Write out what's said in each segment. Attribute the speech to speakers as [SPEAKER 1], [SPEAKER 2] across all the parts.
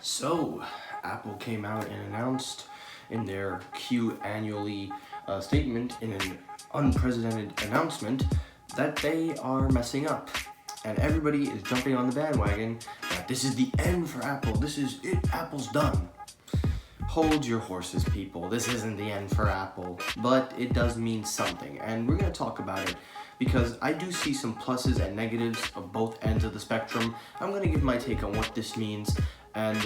[SPEAKER 1] So, Apple came out and announced in their Q annually statement, in an unprecedented announcement, that they are messing up. And everybody is jumping on the bandwagon that this is the end for Apple. This is it. Apple's done. Hold your horses, people. This isn't the end for Apple, but it does mean something, and we're going to talk about it because I do see some pluses and negatives of both ends of the spectrum. I'm going to give my take on what this means, and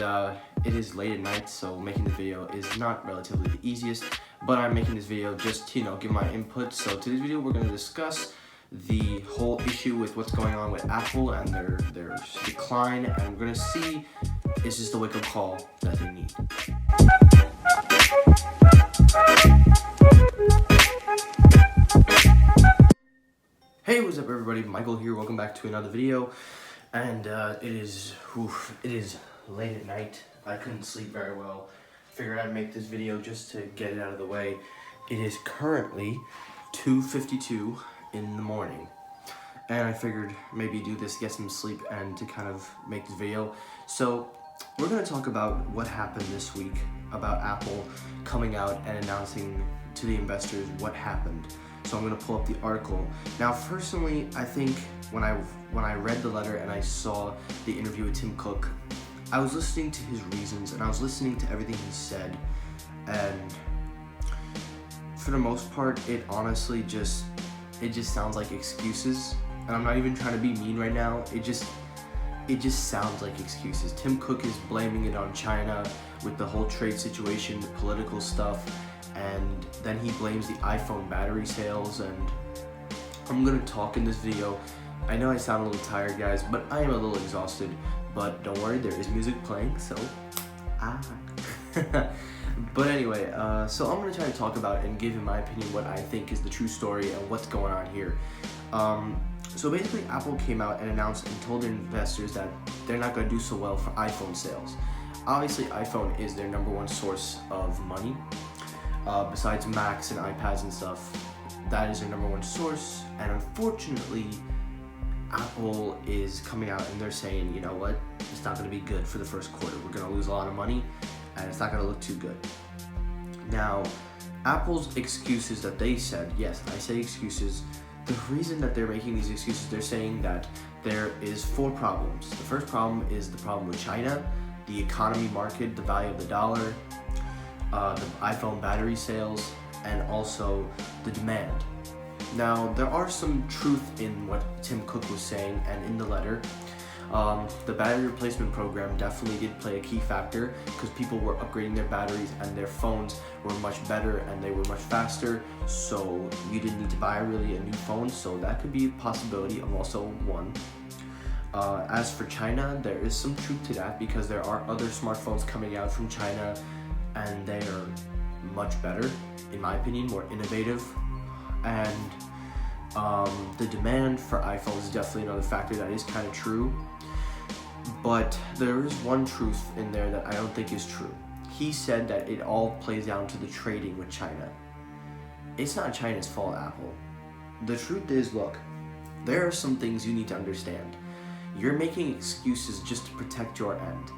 [SPEAKER 1] it is late at night, so making the video is not relatively the easiest, but I'm making this video just to, give my input. So today's video, we're going to discuss the whole issue with what's going on with Apple and their decline, and we're going to see, is this the wake-up call that they need? Hey, what's up everybody? Michael here. Welcome back to another video. And it is late at night. I couldn't sleep very well. Figured I'd make this video just to get it out of the way. It is currently 2:52 in the morning. And I figured maybe do this, get some sleep, and to kind of make this video. So we're going to talk about what happened this week about Apple coming out and announcing to the investors what happened. So I'm going to pull up the article. Now, personally, I think when I read the letter and I saw the interview with Tim Cook, I was listening to his reasons and I was listening to everything he said, and for the most part, it honestly just sounds like excuses. And I'm not even trying to be mean right now. It just sounds like excuses. Tim Cook is blaming it on China with the whole trade situation, the political stuff, and then he blames the iPhone battery sales. And I'm gonna talk in this video. I know I sound a little tired, guys, but I am a little exhausted. But don't worry, there is music playing, so But anyway, so I'm gonna try to talk about and give in my opinion what I think is the true story and what's going on here. So basically, Apple came out and announced and told their investors that they're not going to do so well for iPhone sales. Obviously, iPhone is their number one source of money. Besides Macs and iPads and stuff, that is their number one source. And unfortunately, Apple is coming out and they're saying, you know what, it's not going to be good for the first quarter. We're going to lose a lot of money and it's not going to look too good. Now, Apple's excuses that they said, yes, I say excuses, the reason that they're making these excuses, they're saying that there is 4 problems. The first problem is the problem with China, the economy market, the value of the dollar, the iPhone battery sales, and also the demand. Now, there are some truth in what Tim Cook was saying and in the letter. The battery replacement program definitely did play a key factor because people were upgrading their batteries and their phones were much better and they were much faster, so you didn't need to buy really a new phone, so that could be a possibility of also one. As for China, there is some truth to that because there are other smartphones coming out from China and they are much better, in my opinion, more innovative. And the demand for iPhones is definitely another factor that is kind of true. But there is one truth in there that I don't think is true. He said that it all plays down to the trading with China. It's not China's fault, Apple. The truth is, look, there are some things you need to understand. You're making excuses just to protect your end.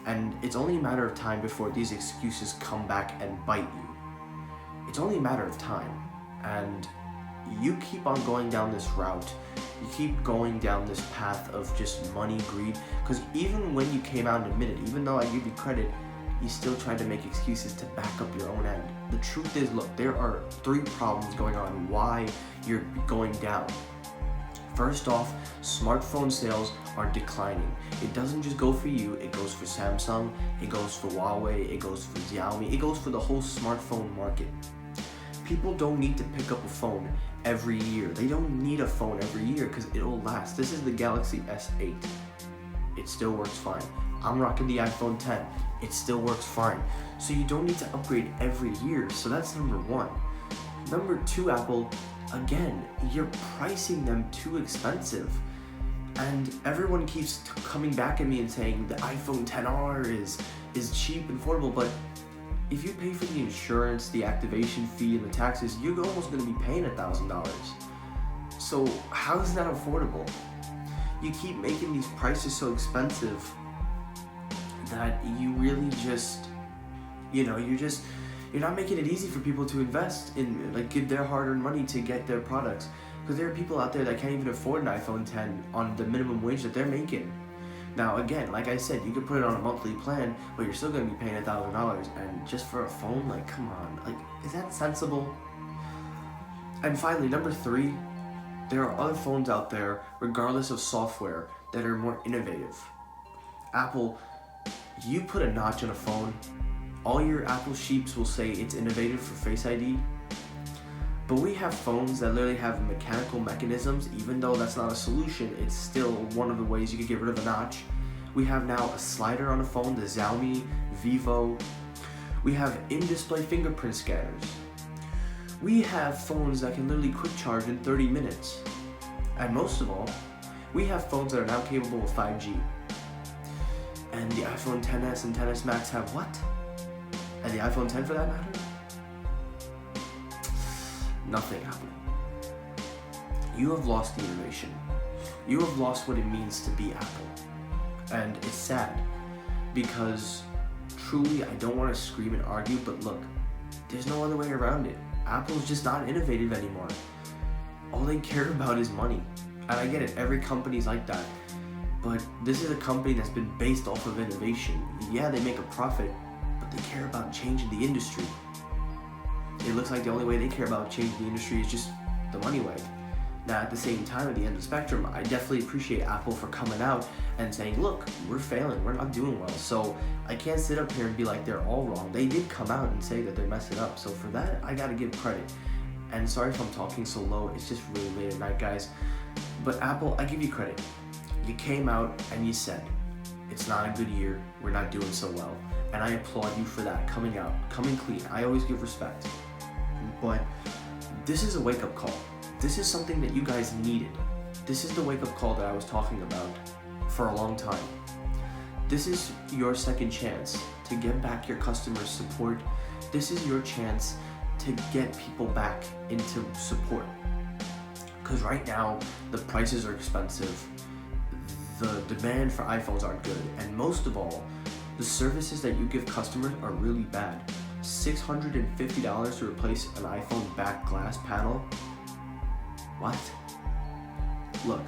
[SPEAKER 1] And it's only a matter of time before these excuses come back and bite you. It's only a matter of time. And you keep on going down this route. You keep going down this path of just money, greed, because even when you came out and admitted, even though I give you credit, you still tried to make excuses to back up your own end. The truth is, look, there are 3 problems going on why you're going down. First off, smartphone sales are declining. It doesn't just go for you, it goes for Samsung, it goes for Huawei, it goes for Xiaomi, it goes for the whole smartphone market. People don't need to pick up a phone every year. They don't need a phone every year because it'll last. This is the Galaxy S8. It still works fine. I'm rocking the iPhone 10. It still works fine. So you don't need to upgrade every year. So that's number 1. Number 2, Apple, again, you're pricing them too expensive. And everyone keeps coming back at me and saying the iPhone XR is cheap and affordable, but if you pay for the insurance, the activation fee, and the taxes, you're almost going to be paying $1,000. So how is that affordable? You keep making these prices so expensive that you really just, you're not making it easy for people to invest in, like, give their hard-earned money to get their products. Because there are people out there that can't even afford an iPhone 10 on the minimum wage that they're making. Now, again, like I said, you could put it on a monthly plan, but you're still going to be paying $1,000. And just for a phone, like, come on. Like, is that sensible? And finally, number 3, there are other phones out there, regardless of software, that are more innovative. Apple, you put a notch on a phone, all your Apple sheeps will say it's innovative for Face ID. But we have phones that literally have mechanical mechanisms. Even though that's not a solution, it's still one of the ways you could get rid of a notch. We have now a slider on the phone, the Xiaomi, Vivo. We have in-display fingerprint scanners. We have phones that can literally quick charge in 30 minutes. And most of all, we have phones that are now capable of 5G. And the iPhone XS and XS Max have what? And the iPhone 10 for that matter? Nothing happening. You have lost the innovation. You have lost what it means to be Apple. And it's sad because truly I don't want to scream and argue, but look, there's no other way around it. Apple's just not innovative anymore. All they care about is money. And I get it, every company's like that. But this is a company that's been based off of innovation. Yeah, they make a profit, but they care about changing the industry. It looks like the only way they care about changing the industry is just the money way. Now, at the same time, at the end of the spectrum, I definitely appreciate Apple for coming out and saying, look, we're failing, we're not doing well. So I can't sit up here and be like they're all wrong. They did come out and say that they're messing up. So for that, I gotta give credit. And sorry if I'm talking so low, it's just really late at night, guys. But Apple, I give you credit. You came out and you said, it's not a good year, we're not doing so well. And I applaud you for that, coming out, coming clean. I always give respect. But this is a wake-up call. This is something that you guys needed. This is the wake-up call that I was talking about for a long time. This is your second chance to get back your customer support. This is your chance to get people back into support. Because right now, the prices are expensive. The demand for iPhones aren't good. And most of all, the services that you give customers are really bad. $650 to replace an iPhone back glass panel? What? Look,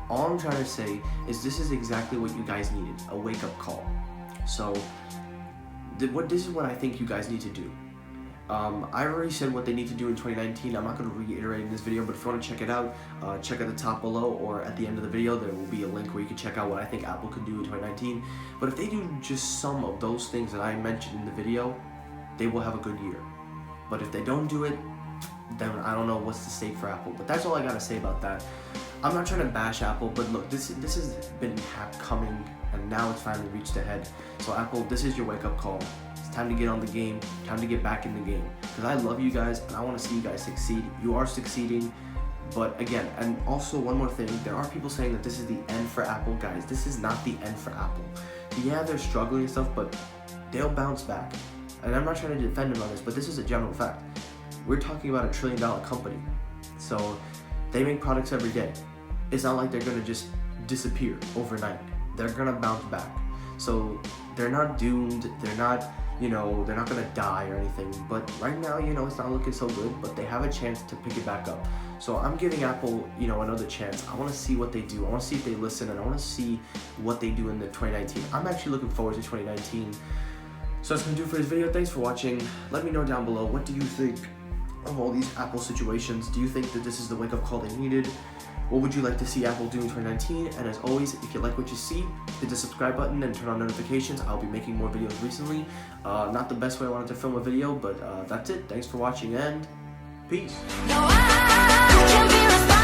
[SPEAKER 1] all I'm trying to say is this is exactly what you guys needed, a wake-up call. So, this is what I think you guys need to do. I already said what they need to do in 2019. I'm not going to reiterate in this video, but if you want to check it out, check at the top below or at the end of the video. There will be a link where you can check out what I think Apple could do in 2019. But if they do just some of those things that I mentioned in the video, they will have a good year. But if they don't do it, then I don't know what's the stake for Apple. But that's all I gotta say about that. I'm not trying to bash Apple, but look, this has been coming, and now it's finally reached a head. So Apple, this is your wake-up call. It's time to get on the game, time to get back in the game. Because I love you guys, and I want to see you guys succeed. You are succeeding, but again, and also one more thing, there are people saying that this is the end for Apple. Guys, this is not the end for Apple. Yeah, they're struggling and stuff, but they'll bounce back. And I'm not trying to defend them on this, but this is a general fact. We're talking about $1 trillion company. So they make products every day. It's not like they're gonna just disappear overnight. They're gonna bounce back. So they're not doomed, they're not gonna die or anything. But right now, it's not looking so good, but they have a chance to pick it back up. So I'm giving Apple, another chance. I wanna see what they do. I wanna see if they listen, and I wanna see what they do in the 2019. I'm actually looking forward to 2019. So that's gonna do it for this video. Thanks for watching. Let me know down below, what do you think of all these Apple situations? Do you think that this is the wake-up call they needed? What would you like to see Apple do in 2019? And as always, if you like what you see, hit the subscribe button and turn on notifications. I'll be making more videos recently. Not the best way I wanted to film a video, but that's it. Thanks for watching and peace. No, I can't be